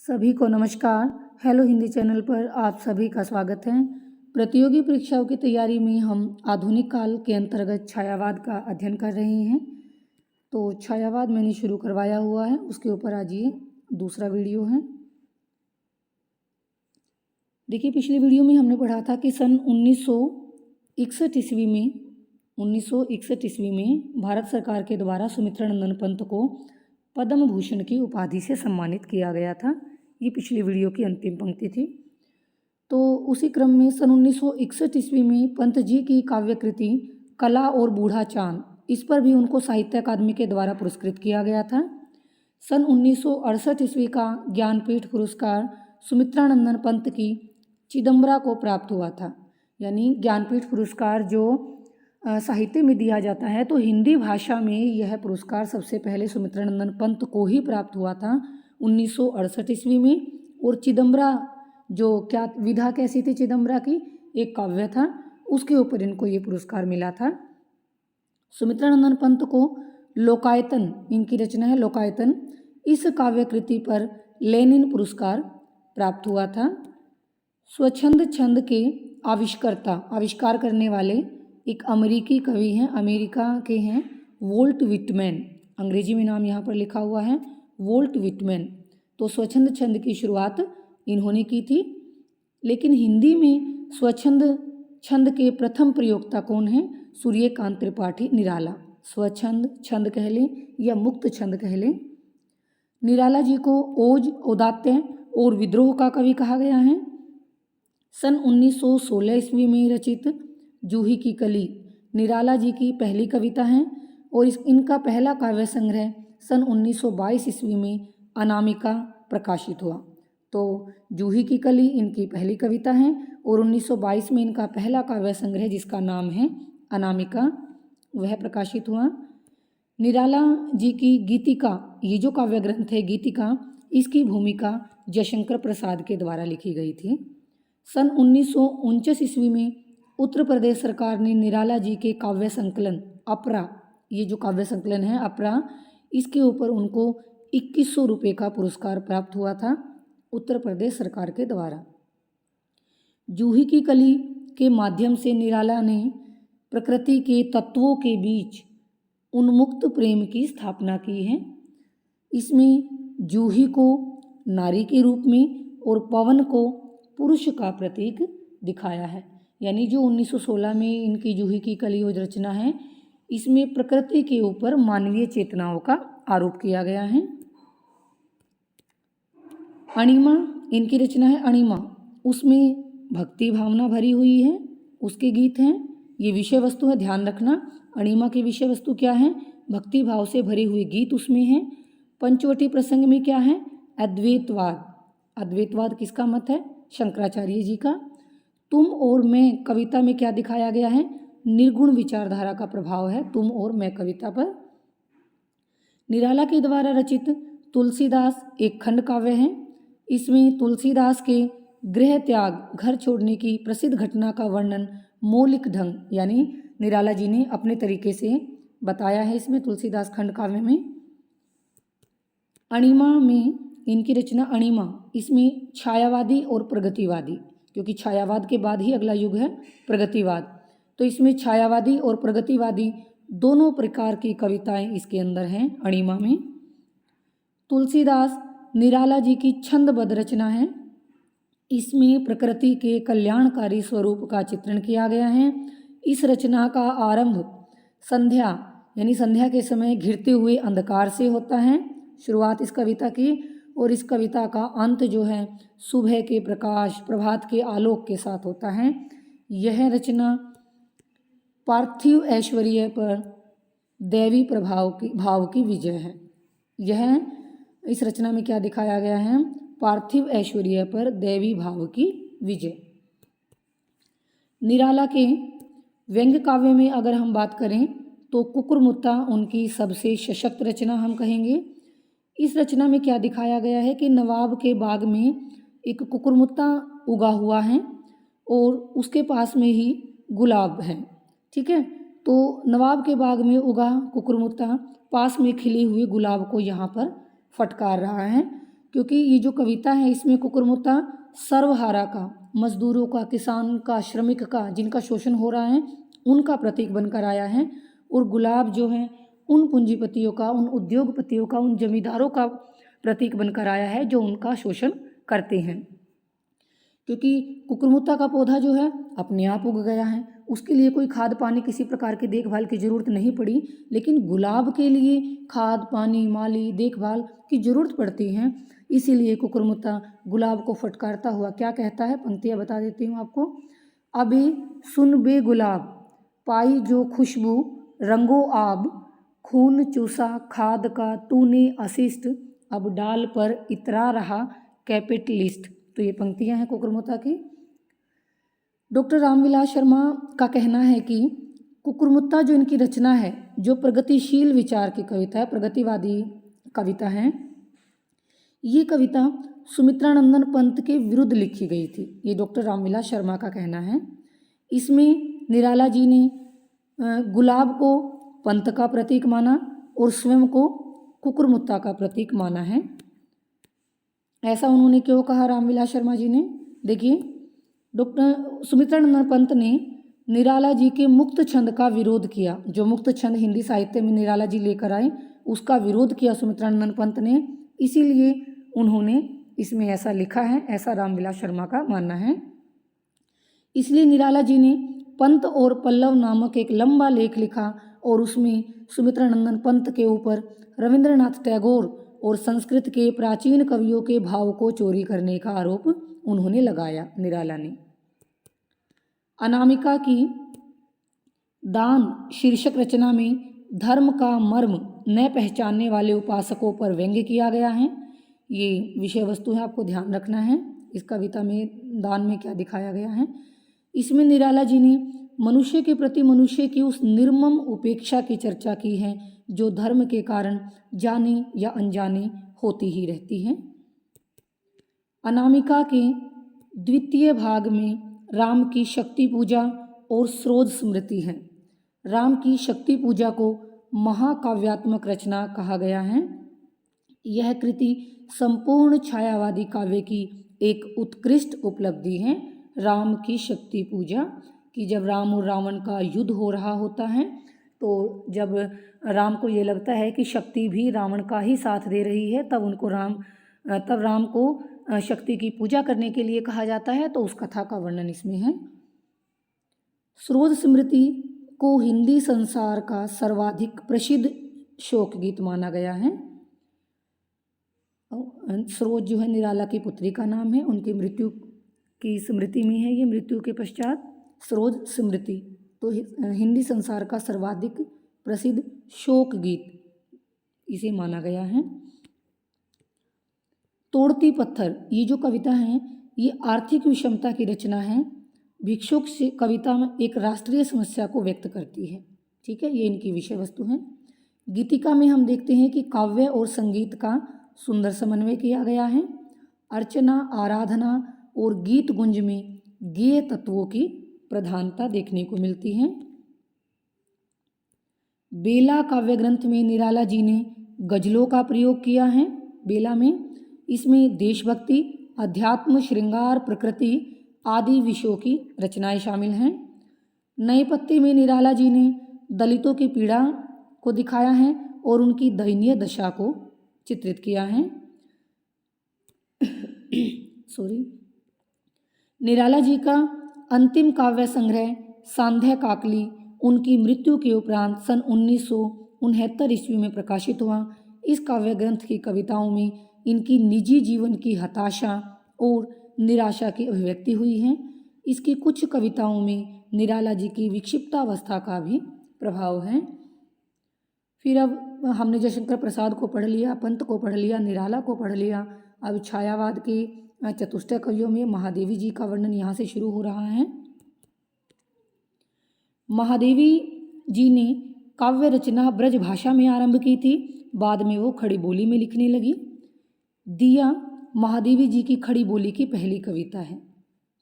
सभी को नमस्कार। हेलो हिंदी चैनल पर आप सभी का स्वागत है। प्रतियोगी परीक्षाओं की तैयारी में हम आधुनिक काल के अंतर्गत छायावाद का अध्ययन कर रहे हैं। तो छायावाद मैंने शुरू करवाया हुआ है, उसके ऊपर आज ये दूसरा वीडियो है। देखिए, पिछली वीडियो में हमने पढ़ा था कि सन 1961 ईस्वी में भारत सरकार के द्वारा सुमित्रा नंदन पंत को पद्म भूषण की उपाधि से सम्मानित किया गया था। ये पिछली वीडियो की अंतिम पंक्ति थी। तो उसी क्रम में सन 1961 ईस्वी में पंत जी की काव्य कृति कला और बूढ़ा चांद, इस पर भी उनको साहित्य अकादमी के द्वारा पुरस्कृत किया गया था। सन 1968 ईस्वी का ज्ञानपीठ पुरस्कार सुमित्रा नंदन पंत की चिदम्बरा को प्राप्त हुआ था। यानी ज्ञानपीठ पुरस्कार जो साहित्य में दिया जाता है, तो हिंदी भाषा में यह पुरस्कार सबसे पहले सुमित्रा नंदन पंत को ही प्राप्त हुआ था 1968 ईस्वी में। और चिदम्बरा, जो क्या विधा कैसी थी चिदम्बरा की, एक काव्य था, उसके ऊपर इनको ये पुरस्कार मिला था। सुमित्रा नंदन पंत को लोकायतन, इनकी रचना है लोकायतन, इस काव्य कृति पर लेनिन पुरस्कार प्राप्त हुआ था। स्वच्छंद छंद के आविष्कार करने वाले एक अमेरिकी कवि हैं, अमेरिका के हैं, वोल्ट विटमैन। अंग्रेजी में नाम यहाँ पर लिखा हुआ है वोल्ट विटमैन। तो स्वच्छंद छंद की शुरुआत इन्होंने की थी। लेकिन हिंदी में स्वच्छंद छंद के प्रथम प्रयोक्ता कौन हैं? सूर्यकांत त्रिपाठी निराला। स्वच्छंद छंद कह लें या मुक्त छंद कह लें। निराला जी को ओज, औदात्य और विद्रोह का कवि कहा गया है। सन 1916 ईस्वी में रचित जूही की कली निराला जी की पहली कविता है और इनका पहला काव्य संग्रह सन 1922 ईस्वी में अनामिका प्रकाशित हुआ। तो जूही की कली इनकी पहली कविता है और 1922 में इनका पहला काव्य संग्रह, जिसका नाम है अनामिका, वह प्रकाशित हुआ। निराला जी की गीतिका, ये जो काव्य ग्रंथ है गीतिका, इसकी भूमिका जयशंकर प्रसाद के द्वारा लिखी गई थी। सन 1949 ईस्वी में उत्तर प्रदेश सरकार ने निराला जी के काव्य संकलन अपरा, ये जो काव्य संकलन है अपरा, इसके ऊपर उनको 2100 रुपये का पुरस्कार प्राप्त हुआ था उत्तर प्रदेश सरकार के द्वारा। जूही की कली के माध्यम से निराला ने प्रकृति के तत्वों के बीच उन्मुक्त प्रेम की स्थापना की है। इसमें जूही को नारी के रूप में और पवन को पुरुष का प्रतीक दिखाया है। यानी जो 1916 में इनकी जूही की कली रचना है, इसमें प्रकृति के ऊपर मानवीय चेतनाओं का आरोप किया गया है। अणिमा, इनकी रचना है अणिमा, उसमें भक्ति भावना भरी हुई है, उसके गीत हैं। ये विषय वस्तु है, ध्यान रखना, अणिमा की विषय वस्तु क्या है? भक्ति भाव से भरे हुए गीत उसमें हैं। पंचवटी प्रसंग में क्या है? अद्वैतवाद। अद्वैतवाद किसका मत है? शंकराचार्य जी का। तुम और मैं कविता में क्या दिखाया गया है? निर्गुण विचारधारा का प्रभाव है तुम और मैं कविता पर। निराला के द्वारा रचित तुलसीदास एक खंड काव्य है। इसमें तुलसीदास के गृह त्याग, घर छोड़ने की प्रसिद्ध घटना का वर्णन मौलिक ढंग, यानी निराला जी ने अपने तरीके से बताया है इसमें तुलसीदास खंड काव्य में। अणिमा में इनकी रचना अणिमा, इसमें छायावादी और प्रगतिवादी, क्योंकि छायावाद के बाद ही अगला युग है प्रगतिवाद, तो इसमें छायावादी और प्रगतिवादी दोनों प्रकार की कविताएं इसके अंदर हैं अणिमा में। तुलसीदास निराला जी की छंदबद्ध रचना है। इसमें प्रकृति के कल्याणकारी स्वरूप का चित्रण किया गया है। इस रचना का आरंभ संध्या, यानी संध्या के समय घिरते हुए अंधकार से होता है, शुरुआत इस कविता की, और इस कविता का अंत जो है सुबह के प्रकाश, प्रभात के आलोक के साथ होता है। यह रचना पार्थिव ऐश्वर्य पर दैवी भाव की विजय है। यह इस रचना में क्या दिखाया गया है? पार्थिव ऐश्वर्य पर दैवी भाव की विजय। निराला के व्यंग्य काव्य में अगर हम बात करें तो कुकुरमुत्ता उनकी सबसे सशक्त रचना हम कहेंगे। इस रचना में क्या दिखाया गया है कि नवाब के बाग में एक कुकुरमुत्ता उगा हुआ है और उसके पास में ही गुलाब है, ठीक है। तो नवाब के बाग में उगा कुकुरमुत्ता पास में खिले हुए गुलाब को यहाँ पर फटकार रहा है। क्योंकि ये जो कविता है इसमें कुकुरमुत्ता सर्वहारा का, मजदूरों का, किसान का, श्रमिक का, जिनका शोषण हो रहा है उनका प्रतीक बनकर आया है। और गुलाब जो है उन पूंजीपतियों का, उन उद्योगपतियों का, उन जमींदारों का प्रतीक बनकर आया है जो उनका शोषण करते हैं। क्योंकि कुकुरमुत्ता का पौधा जो है अपने आप उग गया है, उसके लिए कोई खाद पानी किसी प्रकार की देखभाल की ज़रूरत नहीं पड़ी। लेकिन गुलाब के लिए खाद पानी, माली, देखभाल की ज़रूरत पड़ती है। इसीलिए कुकुरमुत्ता गुलाब को फटकारता हुआ क्या कहता है, पंक्तियाँ बता देती हूँ आपको। अबे सुन बे गुलाब, पाई जो खुशबू रंगो आब, खून चूसा खाद का तूने अशिष्ट, अब डाल पर इतरा रहा कैपिटलिस्ट। तो ये पंक्तियाँ हैं कुकुरमुत्ता की। डॉक्टर रामविलास शर्मा का कहना है कि कुकुरमुत्ता जो इनकी रचना है, जो प्रगतिशील विचार की कविता है, प्रगतिवादी कविता है, ये कविता सुमित्रानंदन पंत के विरुद्ध लिखी गई थी। ये डॉक्टर रामविलास शर्मा का कहना है। इसमें निराला जी ने गुलाब को पंत का प्रतीक माना और स्वयं को कुकुरमुत्ता का प्रतीक माना है। ऐसा उन्होंने क्यों कहा रामविलास शर्मा जी ने? देखिए, डॉक्टर सुमित्रानंदन पंत ने निराला जी के मुक्त छंद का विरोध किया। जो मुक्त छंद हिंदी साहित्य में निराला जी लेकर आए उसका विरोध किया सुमित्रानंदन पंत ने, इसीलिए उन्होंने इसमें ऐसा लिखा है, ऐसा रामविलास शर्मा का मानना है। इसलिए निराला जी ने पंत और पल्लव नामक एक लंबा लेख लिखा और उसमें सुमित्रानंदन पंत के ऊपर रविंद्रनाथ टैगोर और संस्कृत के प्राचीन कवियों के भाव को चोरी करने का आरोप उन्होंने लगाया निराला ने। अनामिका की दान शीर्षक रचना में धर्म का मर्म न पहचानने वाले उपासकों पर व्यंग्य किया गया है। ये विषय वस्तु है, आपको ध्यान रखना है। इस कविता में दान में क्या दिखाया गया है। इसमें निराला जी ने मनुष्य के प्रति मनुष्य की उस निर्मम उपेक्षा की चर्चा की है जो धर्म के कारण जाने या अनजाने होती ही रहती है। अनामिका के द्वितीय भाग में राम की शक्ति पूजा और स्रोत स्मृति है। राम की शक्ति पूजा को महाकाव्यात्मक रचना कहा गया है। यह कृति संपूर्ण छायावादी काव्य की एक उत्कृष्ट उपलब्धि है। राम की शक्ति पूजा कि जब राम और रावण का युद्ध हो रहा होता है तो जब राम को ये लगता है कि शक्ति भी रावण का ही साथ दे रही है, तब राम को शक्ति की पूजा करने के लिए कहा जाता है। तो उस कथा का वर्णन इसमें है। स्रोत स्मृति को हिंदी संसार का सर्वाधिक प्रसिद्ध शोक गीत माना गया है। स्रोत जो है निराला की पुत्री का नाम है, उनकी मृत्यु की स्मृति में है ये, मृत्यु के पश्चात स्रोत स्मृति। तो हिंदी संसार का सर्वाधिक प्रसिद्ध शोक गीत इसे माना गया है। तोड़ती पत्थर ये जो कविता है ये आर्थिक विषमता की रचना है। भिक्षुक से कविता में एक राष्ट्रीय समस्या को व्यक्त करती है। ठीक है, ये इनकी विषय वस्तु है। गीतिका में हम देखते हैं कि काव्य और संगीत का सुंदर समन्वय किया गया है। अर्चना, आराधना और गीत गुंज में गेय तत्वों की प्रधानता देखने को मिलती है। बेला काव्य ग्रंथ में निराला जी ने गजलों का प्रयोग किया है। बेला में इसमें देशभक्ति, अध्यात्म, श्रृंगार, प्रकृति आदि विषयों की रचनाएं शामिल हैं। नए पत्ते में निराला जी ने दलितों की पीड़ा को दिखाया है और उनकी दयनीय दशा को चित्रित किया है। निराला जी का अंतिम काव्य संग्रह सांध्य काकली उनकी मृत्यु के उपरांत सन 1969 ईस्वी में प्रकाशित हुआ। इस काव्य ग्रंथ की कविताओं में इनकी निजी जीवन की हताशा और निराशा की अभिव्यक्ति हुई है। इसकी कुछ कविताओं में निराला जी की विक्षिप्तावस्था का भी प्रभाव है। फिर अब हमने जयशंकर प्रसाद को पढ़ लिया, पंत को पढ़ लिया, निराला को पढ़ लिया। अब छायावाद के चतुष्टय कवियों में महादेवी जी का वर्णन यहाँ से शुरू हो रहा है। महादेवी जी ने काव्य रचना ब्रज भाषा में आरंभ की थी, बाद में वो खड़ी बोली में लिखने लगी। दिया महादेवी जी की खड़ी बोली की पहली कविता है,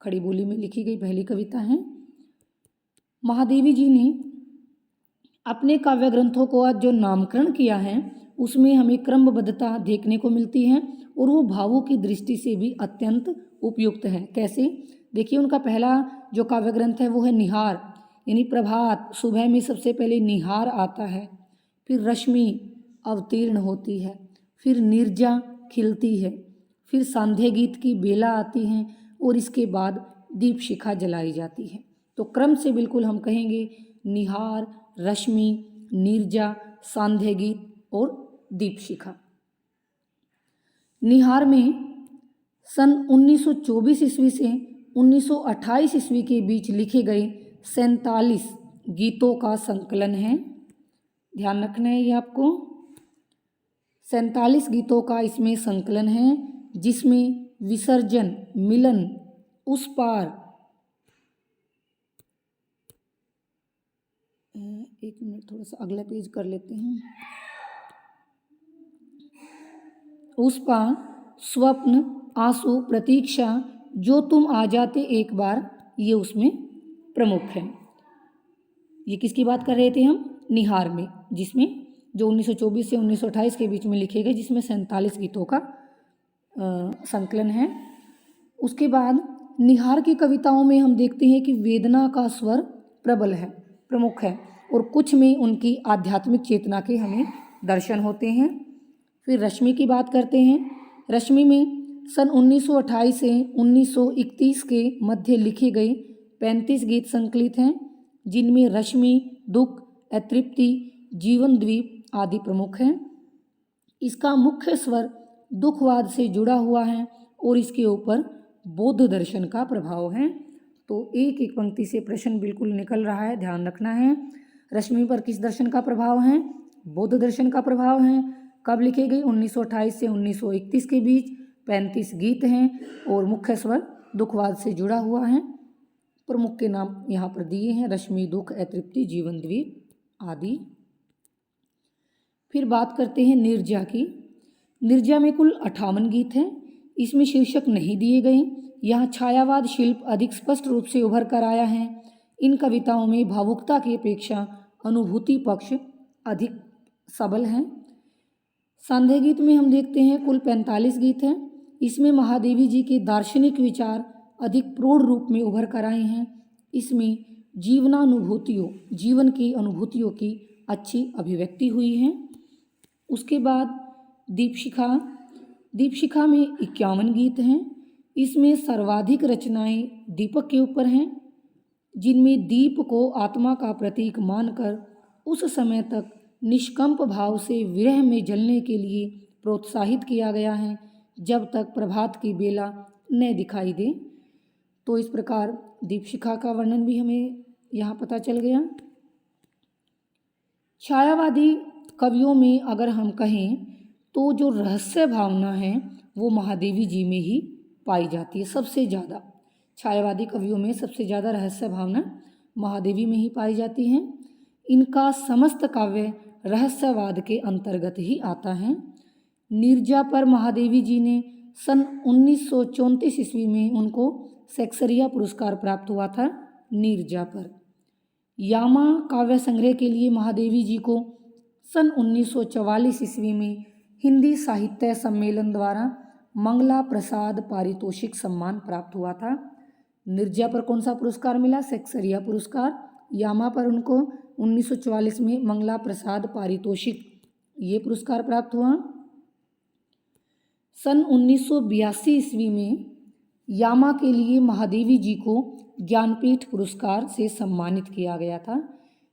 खड़ी बोली में लिखी गई पहली कविता है। महादेवी जी ने अपने काव्य ग्रंथों को आज जो नामकरण किया है उसमें हमें क्रमबद्धता देखने को मिलती है और वो भावों की दृष्टि से भी अत्यंत उपयुक्त है। कैसे? देखिए, उनका पहला जो काव्य ग्रंथ है वो है निहार, यानी प्रभात, सुबह में सबसे पहले निहार आता है, फिर रश्मि अवतीर्ण होती है, फिर नीरजा खिलती है, फिर सांध्य गीत की बेला आती है और इसके बाद दीप शिखा जलाई जाती है। तो क्रम से बिल्कुल हम कहेंगे निहार, रश्मि, नीरजा, सांध्य गीत और दीप शिखा। निहार में सन 1924 ईस्वी से 1928 ईस्वी के बीच लिखे गए 47 गीतों का संकलन है। ध्यान रखना है ये आपको, 47 गीतों का इसमें संकलन है, जिसमें विसर्जन, मिलन, उस पार, एक मिनट थोड़ा सा अगला पेज कर लेते हैं, उस पार, स्वप्न, आंसू, प्रतीक्षा, जो तुम आ जाते एक बार, ये उसमें प्रमुख है। ये किसकी बात कर रहे थे हम? निहार में, जिसमें जो 1924 से 1928 के बीच में लिखे गए, जिसमें 47 गीतों का संकलन है। उसके बाद निहार की कविताओं में हम देखते हैं कि वेदना का स्वर प्रबल है, प्रमुख है, और कुछ में उनकी आध्यात्मिक चेतना के हमें दर्शन होते हैं। फिर रश्मि की बात करते हैं। रश्मि में सन 1928 से 1931 के मध्य लिखे गए 35 गीत संकलित हैं, जिनमें रश्मि, दुख, अतृप्ति, जीवन द्वीप आदि प्रमुख हैं। इसका मुख्य स्वर दुखवाद से जुड़ा हुआ है और इसके ऊपर बौद्ध दर्शन का प्रभाव है। तो एक एक पंक्ति से प्रश्न बिल्कुल निकल रहा है, ध्यान रखना है। रश्मि पर किस दर्शन का प्रभाव है? बौद्ध दर्शन का प्रभाव है। कब लिखे गए? 1928 से 1931 के बीच। 35 गीत हैं और मुख्य स्वर दुखवाद से जुड़ा हुआ है। प्रमुख के नाम यहाँ पर दिए हैं, रश्मि, दुख, अतृप्ति, जीवन द्वीप आदि। फिर बात करते हैं नीरजा की। नीरजा में कुल 58 गीत हैं। इसमें शीर्षक नहीं दिए गए। यहाँ छायावाद शिल्प अधिक स्पष्ट रूप से उभर कर आया है। इन कविताओं में भावुकता की अपेक्षा अनुभूति पक्ष अधिक सबल है। सांध्य गीत में हम देखते हैं कुल 45 गीत हैं। इसमें महादेवी जी के दार्शनिक विचार अधिक प्रौढ़ रूप में उभर कर आए हैं। इसमें जीवनानुभूतियों, जीवन की अनुभूतियों की अच्छी अभिव्यक्ति हुई है। उसके बाद दीपशिखा। दीपशिखा में 51 गीत हैं। इसमें सर्वाधिक रचनाएं दीपक के ऊपर हैं, जिनमें दीप को आत्मा का प्रतीक मानकर उस समय तक निष्कंप भाव से विरह में जलने के लिए प्रोत्साहित किया गया है, जब तक प्रभात की बेला न दिखाई दे। तो इस प्रकार दीपशिखा का वर्णन भी हमें यहाँ पता चल गया। छायावादी कवियों में अगर हम कहें तो जो रहस्य भावना है वो महादेवी जी में ही पाई जाती है सबसे ज़्यादा। छायावादी कवियों में सबसे ज़्यादा रहस्य भावना महादेवी में ही पाई जाती है। इनका समस्त काव्य रहस्यवाद के अंतर्गत ही आता है। नीरजा पर महादेवी जी ने सन 1934 ईस्वी में उनको शेक्सपियर पुरस्कार प्राप्त हुआ था। नीरजा पर यामा काव्य संग्रह के लिए महादेवी जी को सन 1944 ईस्वी में हिंदी साहित्य सम्मेलन द्वारा मंगला प्रसाद पारितोषिक सम्मान प्राप्त हुआ था। नीरजा पर कौन सा पुरस्कार मिला? शेक्सपियर पुरस्कार। यामा पर उनको 1944 में मंगला प्रसाद पारितोषिक ये पुरस्कार प्राप्त हुआ। सन 1982 ईस्वी में यामा के लिए महादेवी जी को ज्ञानपीठ पुरस्कार से सम्मानित किया गया था।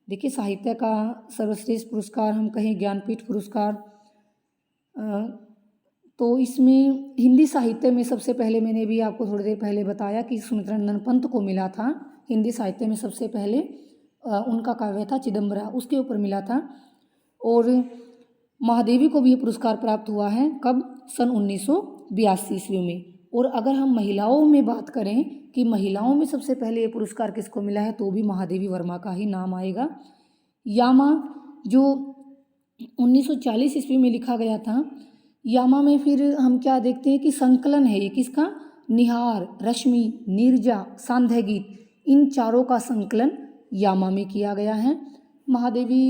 देखिए, साहित्य का सर्वश्रेष्ठ पुरस्कार हम कहें ज्ञानपीठ पुरस्कार, तो इसमें हिंदी साहित्य में सबसे पहले, मैंने भी आपको थोड़ी देर पहले बताया कि सुमित्रानंद पंत को मिला था। हिंदी साहित्य में सबसे पहले उनका काव्य था चिदम्बरा, उसके ऊपर मिला था। और महादेवी को भी ये पुरस्कार प्राप्त हुआ है। कब? सन 1982 ईस्वी में। और अगर हम महिलाओं में बात करें कि महिलाओं में सबसे पहले ये पुरस्कार किसको मिला है, तो भी महादेवी वर्मा का ही नाम आएगा। यामा जो 1940 ईस्वी में लिखा गया था, यामा में फिर हम क्या देखते हैं कि संकलन है ये किसका? निहार, रश्मि, नीरजा, सांध्य गीत, इन चारों का संकलन यामा में किया गया है। महादेवी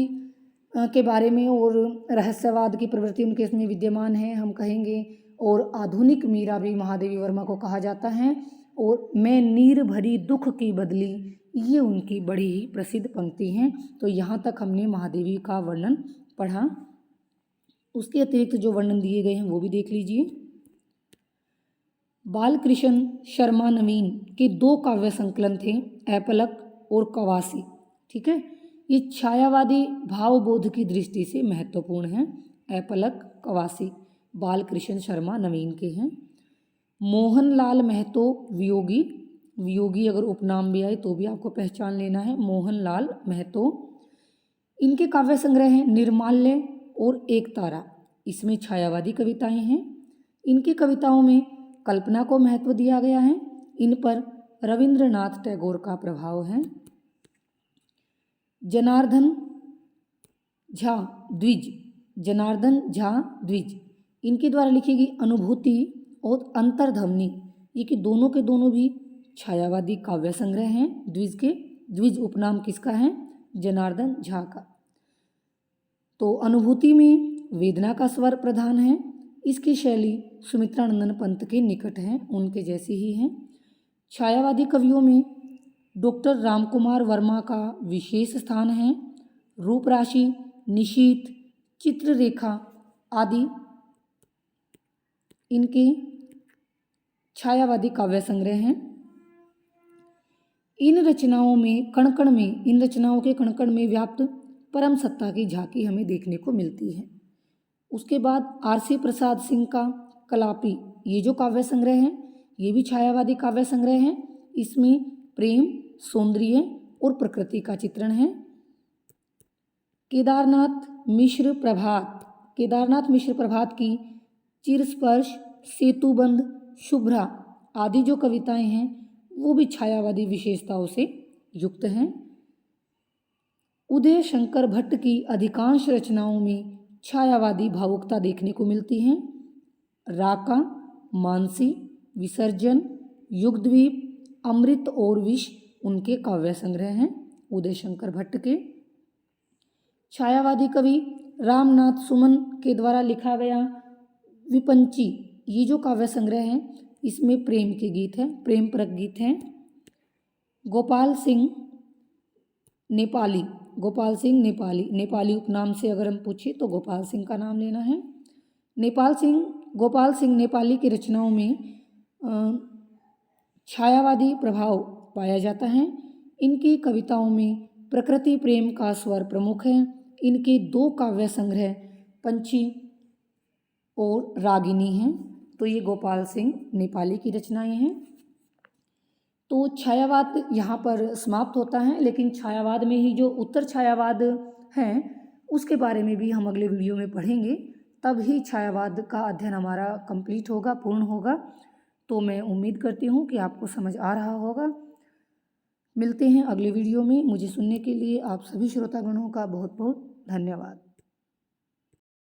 के बारे में और रहस्यवाद की प्रवृत्ति उनके इसमें विद्यमान है हम कहेंगे। और आधुनिक मीरा भी महादेवी वर्मा को कहा जाता है। और मैं नीर भरी दुख की बदली, ये उनकी बड़ी ही प्रसिद्ध पंक्ति हैं। तो यहाँ तक हमने महादेवी का वर्णन पढ़ा। उसके अतिरिक्त जो वर्णन दिए गए हैं वो भी देख लीजिए। बालकृष्ण शर्मा नवीन के 2 काव्य संकलन थे, ऐपलक और कवासी। ठीक है, ये छायावादी भावबोध की दृष्टि से महत्वपूर्ण हैं। ऐपलक, कवासी बालकृष्ण शर्मा नवीन के हैं। मोहनलाल महतो वियोगी, वियोगी अगर उपनाम भी आए तो भी आपको पहचान लेना है। मोहनलाल महतो, इनके काव्य संग्रह हैं निर्माल्य और एक तारा, इसमें छायावादी कविताएं हैं। इनकी कविताओं में कल्पना को महत्व दिया गया है। इन पर रविंद्रनाथ टैगोर का प्रभाव है। जनार्दन झा द्विज, जनार्दन झा द्विज, इनके द्वारा लिखी गई अनुभूति और अंतर्ध्वनि, ये कि दोनों के दोनों भी छायावादी काव्य संग्रह हैं। द्विज के, द्विज उपनाम किसका है? जनार्दन झा का। तो अनुभूति में वेदना का स्वर प्रधान है। इसकी शैली सुमित्रानंदन पंत के निकट है, उनके जैसी ही है। छायावादी कवियों में डॉक्टर रामकुमार वर्मा का विशेष स्थान है। रूपराशि, निशीथ, चित्ररेखा आदि इनके छायावादी काव्य संग्रह हैं। इन रचनाओं के कण कण में व्याप्त परम सत्ता की झांकी हमें देखने को मिलती है। उसके बाद आरसी प्रसाद सिंह का कलापी, ये जो काव्य संग्रह हैं ये भी छायावादी काव्य संग्रह हैं। इसमें प्रेम, सौंदर्य और प्रकृति का चित्रण है। केदारनाथ मिश्र प्रभात की चिरस्पर्श, सेतुबंध, शुभ्रा आदि जो कविताएं हैं वो भी छायावादी विशेषताओं से युक्त हैं। उदय शंकर भट्ट की अधिकांश रचनाओं में छायावादी भावुकता देखने को मिलती है। राका, मानसी, विसर्जन, युगद्वीप, अमृत और विष उनके काव्य संग्रह हैं उदय शंकर भट्ट के। छायावादी कवि रामनाथ सुमन के द्वारा लिखा गया विपंची, ये जो काव्य संग्रह है इसमें प्रेम के गीत हैं, प्रेम परक गीत हैं। गोपाल सिंह नेपाली, नेपाली उपनाम से अगर हम पूछे तो गोपाल सिंह का नाम लेना है। गोपाल सिंह नेपाली की रचनाओं में छायावादी प्रभाव पाया जाता है। इनकी कविताओं में प्रकृति प्रेम का स्वर प्रमुख है। इनके 2 काव्य संग्रह पंछी और रागिनी हैं। तो ये गोपाल सिंह नेपाली की रचनाएं हैं। तो छायावाद यहाँ पर समाप्त होता है, लेकिन छायावाद में ही जो उत्तर छायावाद हैं उसके बारे में भी हम अगले वीडियो में पढ़ेंगे। तब ही छायावाद का अध्ययन हमारा कंप्लीट होगा, पूर्ण होगा। तो मैं उम्मीद करती हूँ कि आपको समझ आ रहा होगा। मिलते हैं अगले वीडियो में। मुझे सुनने के लिए आप सभी श्रोतागणों का बहुत बहुत धन्यवाद।